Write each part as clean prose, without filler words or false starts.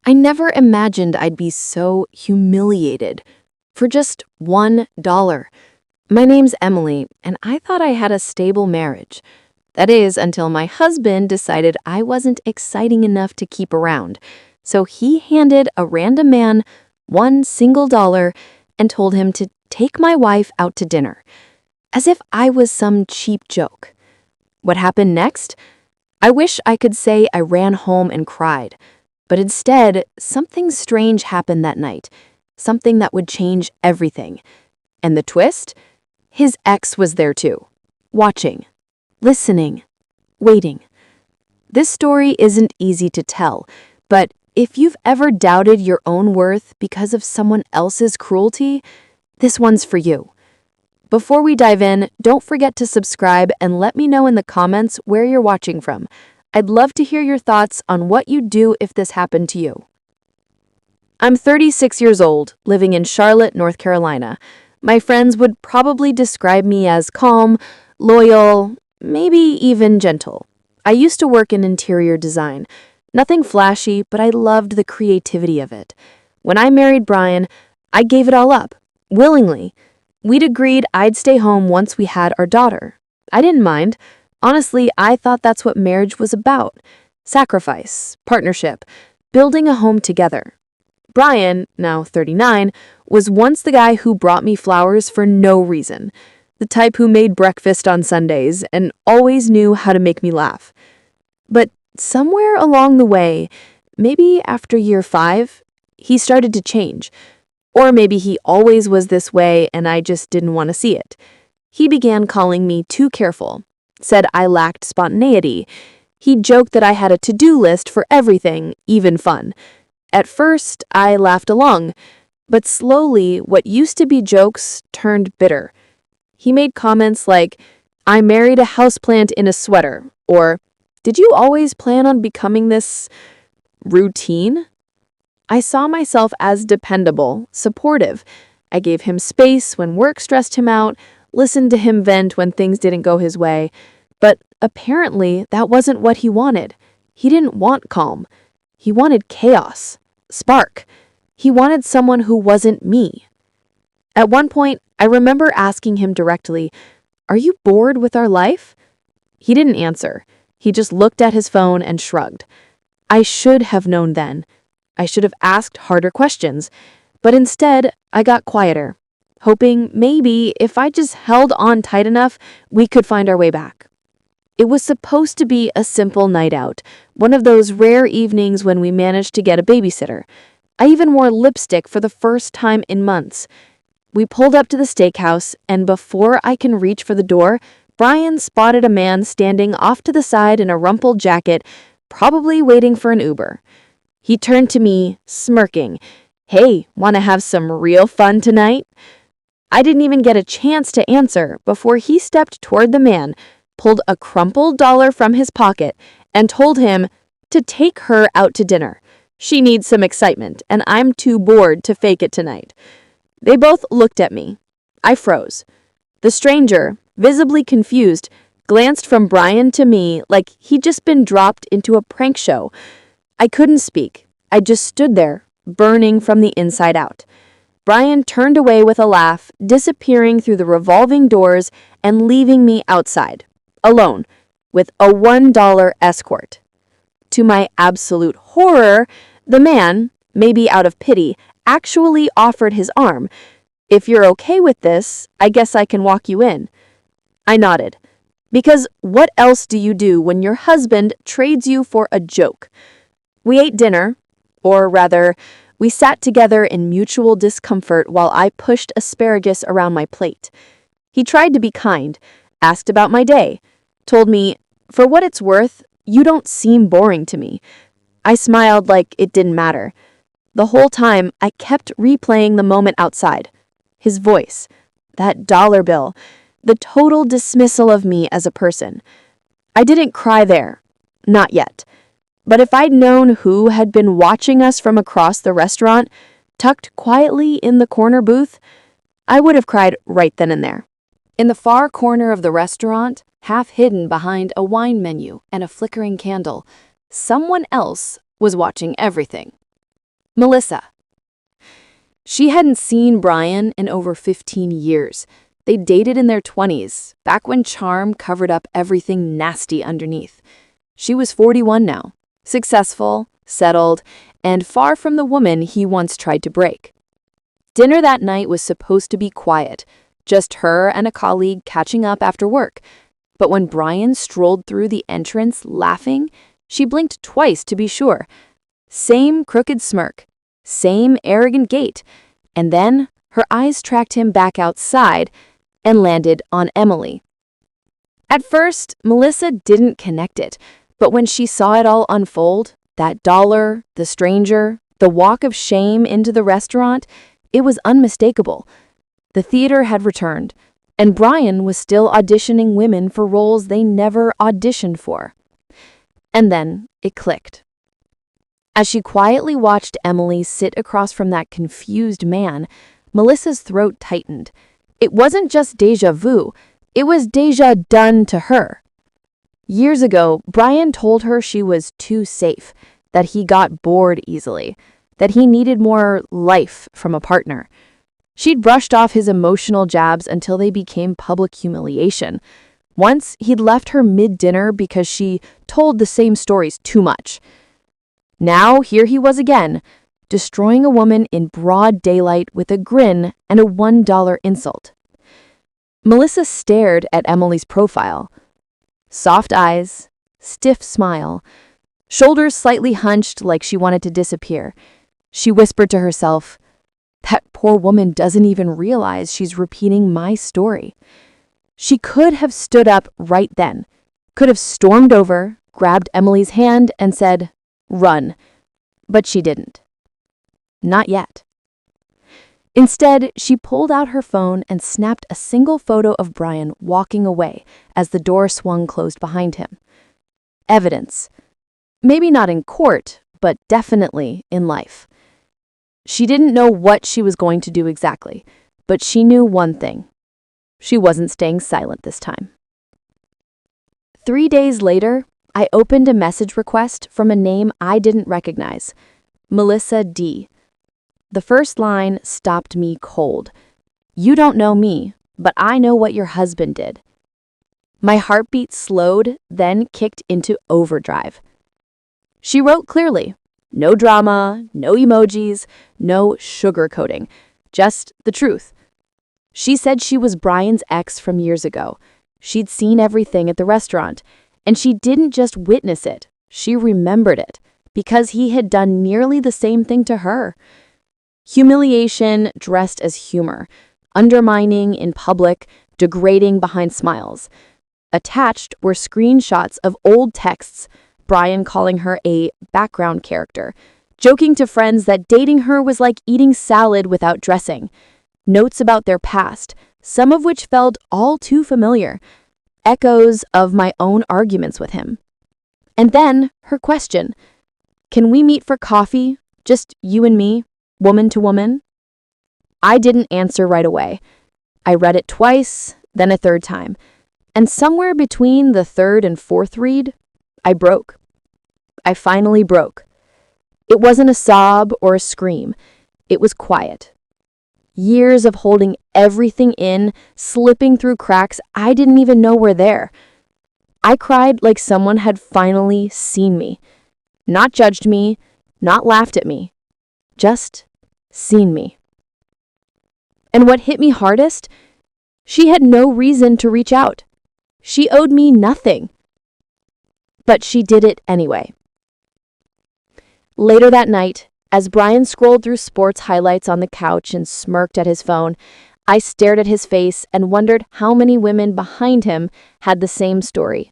I never imagined I'd be so humiliated for just $1. My name's Emily, and I thought I had a stable marriage. That is, until my husband decided I wasn't exciting enough to keep around. So he handed a random man $1 and told him to take my wife out to dinner, as if I was some cheap joke. What happened next? I wish I could say I ran home and cried, but instead, something strange happened that night, something that would change everything. And the twist? His ex was there too, watching, listening, waiting. This story isn't easy to tell, but if you've ever doubted your own worth because of someone else's cruelty, this one's for you. Before we dive in, don't forget to subscribe and let me know in the comments where you're watching from. I'd love to hear your thoughts on what you'd do if this happened to you. I'm 36 years old, living in Charlotte, North Carolina. My friends would probably describe me as calm, loyal, maybe even gentle. I used to work in interior design. Nothing flashy, but I loved the creativity of it. When I married Brian, I gave it all up, willingly. We'd agreed I'd stay home once we had our daughter. I didn't mind. Honestly, I thought that's what marriage was about. Sacrifice, partnership, building a home together. Brian, now 39, was once the guy who brought me flowers for no reason. The type who made breakfast on Sundays and always knew how to make me laugh. But somewhere along the way, maybe after year 5, he started to change. Or maybe he always was this way and I just didn't want to see it. He began calling me too careful, said I lacked spontaneity. He joked that I had a to-do list for everything, even fun. At first, I laughed along, but slowly what used to be jokes turned bitter. He made comments like, "I married a houseplant in a sweater," or, "Did you always plan on becoming this routine?" I saw myself as dependable, supportive. I gave him space when work stressed him out, listened to him vent when things didn't go his way. But apparently, that wasn't what he wanted. He didn't want calm. He wanted chaos, spark. He wanted someone who wasn't me. At one point, I remember asking him directly, "Are you bored with our life?" He didn't answer. He just looked at his phone and shrugged. I should have known then. I should have asked harder questions. But instead, I got quieter, hoping maybe if I just held on tight enough, we could find our way back. It was supposed to be a simple night out, one of those rare evenings when we managed to get a babysitter. I even wore lipstick for the first time in months. We pulled up to the steakhouse, and before I can reach for the door, Brian spotted a man standing off to the side in a rumpled jacket, probably waiting for an Uber. He turned to me, smirking. "Hey, want to have some real fun tonight?" I didn't even get a chance to answer before he stepped toward the man, pulled a crumpled dollar from his pocket, and told him to take her out to dinner. She needs some excitement, and I'm too bored to fake it tonight. They both looked at me. I froze. The stranger, visibly confused, glanced from Brian to me like he'd just been dropped into a prank show. I couldn't speak. I just stood there, burning from the inside out. Brian turned away with a laugh, disappearing through the revolving doors and leaving me outside, alone, with a $1 escort. To my absolute horror, the man, maybe out of pity, actually offered his arm. "If you're okay with this, I guess I can walk you in." I nodded. Because what else do you do when your husband trades you for a joke? We ate dinner, or rather, we sat together in mutual discomfort while I pushed asparagus around my plate. He tried to be kind, asked about my day, told me, "For what it's worth, you don't seem boring to me." I smiled like it didn't matter. The whole time, I kept replaying the moment outside. His voice, that dollar bill, the total dismissal of me as a person. I didn't cry there. Not yet. But if I'd known who had been watching us from across the restaurant, tucked quietly in the corner booth, I would have cried right then and there. In the far corner of the restaurant, half hidden behind a wine menu and a flickering candle, someone else was watching everything. Melissa. She hadn't seen Brian in over 15 years. They dated in their 20s, back when charm covered up everything nasty underneath. She was 41 now, successful, settled, and far from the woman he once tried to break. Dinner that night was supposed to be quiet, just her and a colleague catching up after work. But when Brian strolled through the entrance laughing, she blinked twice to be sure. Same crooked smirk, same arrogant gait, and then her eyes tracked him back outside and landed on Emily. At first, Melissa didn't connect it, but when she saw it all unfold, that dollar, the stranger, the walk of shame into the restaurant, it was unmistakable. The theater had returned, and Brian was still auditioning women for roles they never auditioned for. And then it clicked. As she quietly watched Emily sit across from that confused man, Melissa's throat tightened. It wasn't just déjà vu, it was déjà done to her. Years ago, Brian told her she was too safe, that he got bored easily, that he needed more life from a partner. She'd brushed off his emotional jabs until they became public humiliation. Once, he'd left her mid-dinner because she told the same stories too much. Now, here he was again, destroying a woman in broad daylight with a grin and a $1 insult. Melissa stared at Emily's profile. Soft eyes, stiff smile, shoulders slightly hunched like she wanted to disappear. She whispered to herself, "That poor woman doesn't even realize she's repeating my story." She could have stood up right then, could have stormed over, grabbed Emily's hand, and said, "Run." But she didn't. Not yet. Instead, she pulled out her phone and snapped a single photo of Brian walking away as the door swung closed behind him. Evidence. Maybe not in court, but definitely in life. She didn't know what she was going to do exactly, but she knew one thing. She wasn't staying silent this time. 3 days later, I opened a message request from a name I didn't recognize, Melissa D. The first line stopped me cold. "You don't know me, but I know what your husband did." My heartbeat slowed, then kicked into overdrive. She wrote clearly. No drama, no emojis, no sugarcoating, just the truth. She said she was Brian's ex from years ago. She'd seen everything at the restaurant, and she didn't just witness it, she remembered it, because he had done nearly the same thing to her. Humiliation dressed as humor, undermining in public, degrading behind smiles. Attached were screenshots of old texts, Brian calling her a background character, joking to friends that dating her was like eating salad without dressing. Notes about their past, some of which felt all too familiar, echoes of my own arguments with him. And then her question, "Can we meet for coffee, just you and me, woman to woman?" I didn't answer right away. I read it twice, then a third time, and somewhere between the third and fourth read, I broke. I finally broke. It wasn't a sob or a scream. It was quiet. Years of holding everything in, slipping through cracks I didn't even know were there. I cried like someone had finally seen me. Not judged me, not laughed at me. Just seen me. And what hit me hardest? She had no reason to reach out. She owed me nothing. But she did it anyway. Later that night, as Brian scrolled through sports highlights on the couch and smirked at his phone, I stared at his face and wondered how many women behind him had the same story.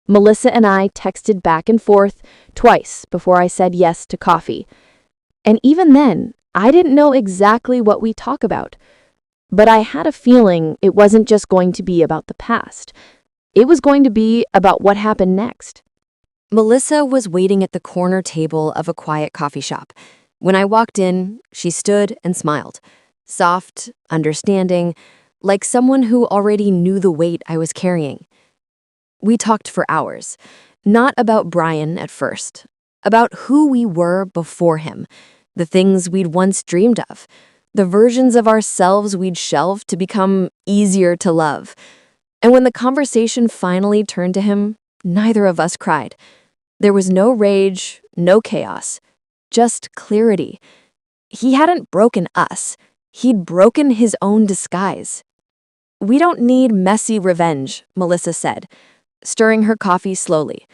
Melissa and I texted back and forth twice before I said yes to coffee. And even then, I didn't know exactly what we'd talk about. But I had a feeling it wasn't just going to be about the past. It was going to be about what happened next. Melissa was waiting at the corner table of a quiet coffee shop. When I walked in, she stood and smiled. Soft, understanding, like someone who already knew the weight I was carrying. We talked for hours. Not about Brian at first. about who we were before him, the things we'd once dreamed of, the versions of ourselves we'd shelved to become easier to love. And when the conversation finally turned to him, neither of us cried. There was no rage, no chaos, just clarity. He hadn't broken us. He'd broken his own disguise. "We don't need messy revenge," Melissa said, stirring her coffee slowly.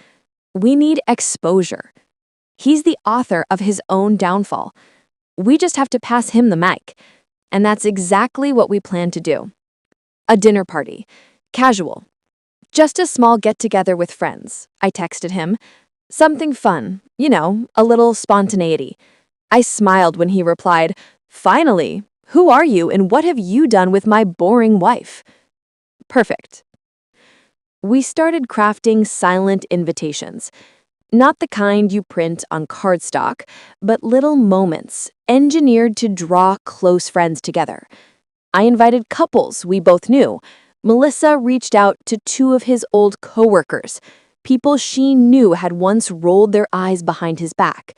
"We need exposure. He's the author of his own downfall. We just have to pass him the mic." And that's exactly what we plan to do. A dinner party. Casual. "Just a small get-together with friends," I texted him. "Something fun, a little spontaneity." I smiled when he replied, "Finally, who are you and what have you done with my boring wife?" Perfect. We started crafting silent invitations. Not the kind you print on cardstock, but little moments engineered to draw close friends together. I invited couples we both knew. Melissa reached out to two of his old coworkers, people she knew had once rolled their eyes behind his back.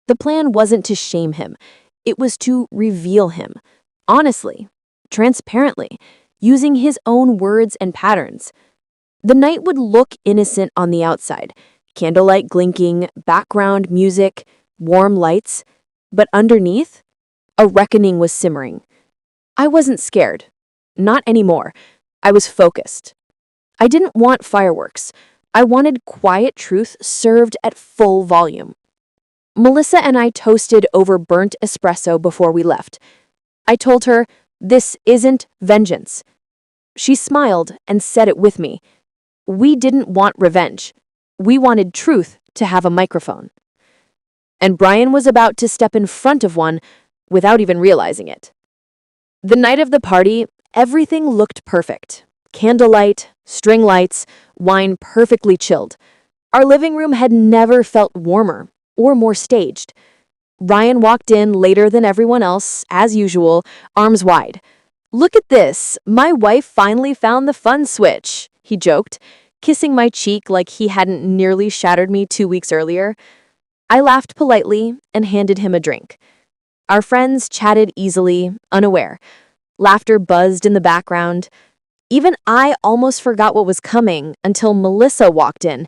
The plan wasn't to shame him. It was to reveal him, honestly, transparently, using his own words and patterns. The night would look innocent on the outside, candlelight glinking, background music, warm lights, but underneath, a reckoning was simmering. I wasn't scared. Not anymore. I was focused. I didn't want fireworks. I wanted quiet truth served at full volume. Melissa and I toasted over burnt espresso before we left. I told her, "This isn't vengeance." She smiled and said it with me. We didn't want revenge. We wanted truth to have a microphone. And Brian was about to step in front of one without even realizing it. The night of the party, everything looked perfect. Candlelight, string lights, wine perfectly chilled. Our living room had never felt warmer or more staged. Ryan walked in later than everyone else, as usual, arms wide. "Look at this, my wife finally found the fun switch," he joked, kissing my cheek like he hadn't nearly shattered me 2 weeks earlier. I laughed politely and handed him a drink. Our friends chatted easily, unaware. Laughter buzzed in the background. Even I almost forgot what was coming until Melissa walked in,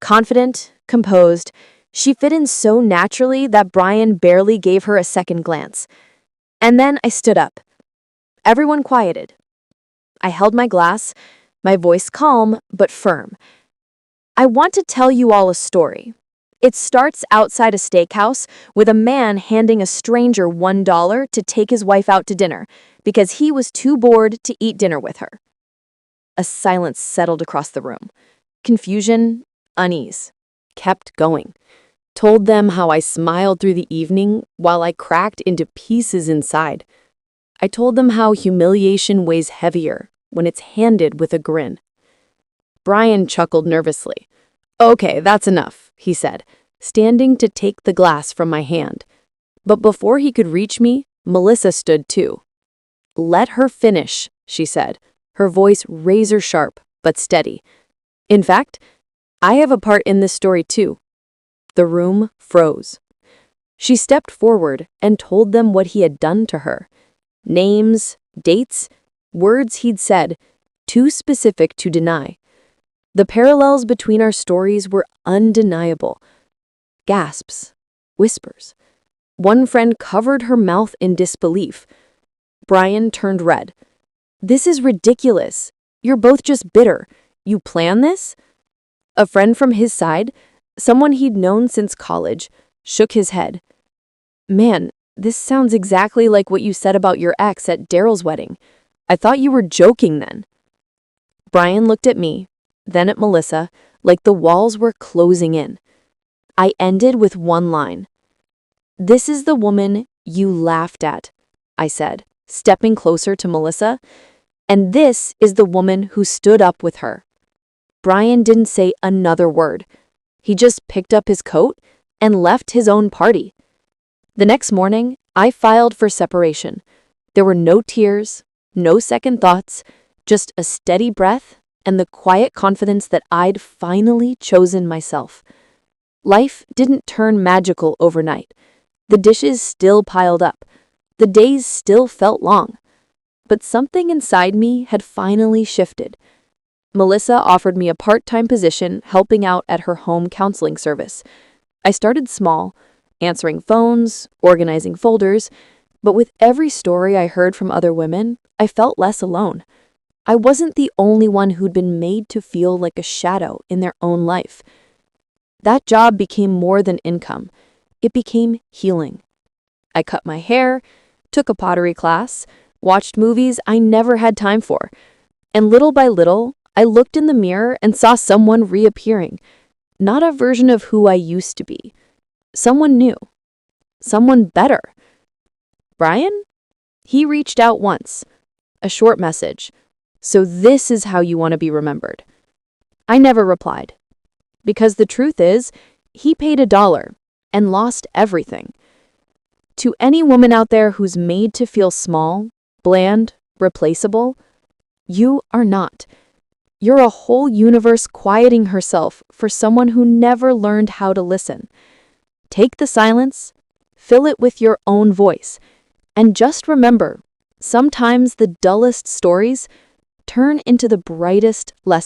confident, composed. She fit in so naturally that Brian barely gave her a second glance. And then I stood up. Everyone quieted. I held my glass, my voice calm but firm. "I want to tell you all a story. It starts outside a steakhouse with a man handing a stranger $1 to take his wife out to dinner because he was too bored to eat dinner with her." A silence settled across the room. Confusion, unease. Kept going. Told them how I smiled through the evening while I cracked into pieces inside. I told them how humiliation weighs heavier when it's handed with a grin. Brian chuckled nervously. "Okay, that's enough," he said, standing to take the glass from my hand. But before he could reach me, Melissa stood too. "Let her finish," she said, her voice razor sharp but steady. "In fact, I have a part in this story too." The room froze. She stepped forward and told them what he had done to her. Names, dates, words he'd said, too specific to deny. The parallels between our stories were undeniable. Gasps, whispers. One friend covered her mouth in disbelief. Brian turned red. "This is ridiculous. You're both just bitter. You plan this?" A friend from his side, someone he'd known since college, shook his head. "Man, this sounds exactly like what you said about your ex at Daryl's wedding. I thought you were joking then." Brian looked at me, then at Melissa, like the walls were closing in. I ended with one line. "This is the woman you laughed at," I said, stepping closer to Melissa. "And this is the woman who stood up with her." Brian didn't say another word. He just picked up his coat and left his own party. The next morning, I filed for separation. There were no tears, no second thoughts, just a steady breath and the quiet confidence that I'd finally chosen myself. Life didn't turn magical overnight. The dishes still piled up. The days still felt long. But something inside me had finally shifted. Melissa offered me a part-time position helping out at her home counseling service. I started small, answering phones, organizing folders, but with every story I heard from other women, I felt less alone. I wasn't the only one who'd been made to feel like a shadow in their own life. That job became more than income. It became healing. I cut my hair, took a pottery class, watched movies I never had time for, and little by little, I looked in the mirror and saw someone reappearing. Not a version of who I used to be. Someone new. Someone better. Brian? He reached out once. A short message. So this is how you want to be remembered. I never replied. Because the truth is, he paid $1 and lost everything. To any woman out there who's made to feel small, bland, replaceable, you are not. You're a whole universe quieting herself for someone who never learned how to listen. Take the silence, fill it with your own voice, and just remember, sometimes the dullest stories turn into the brightest lessons.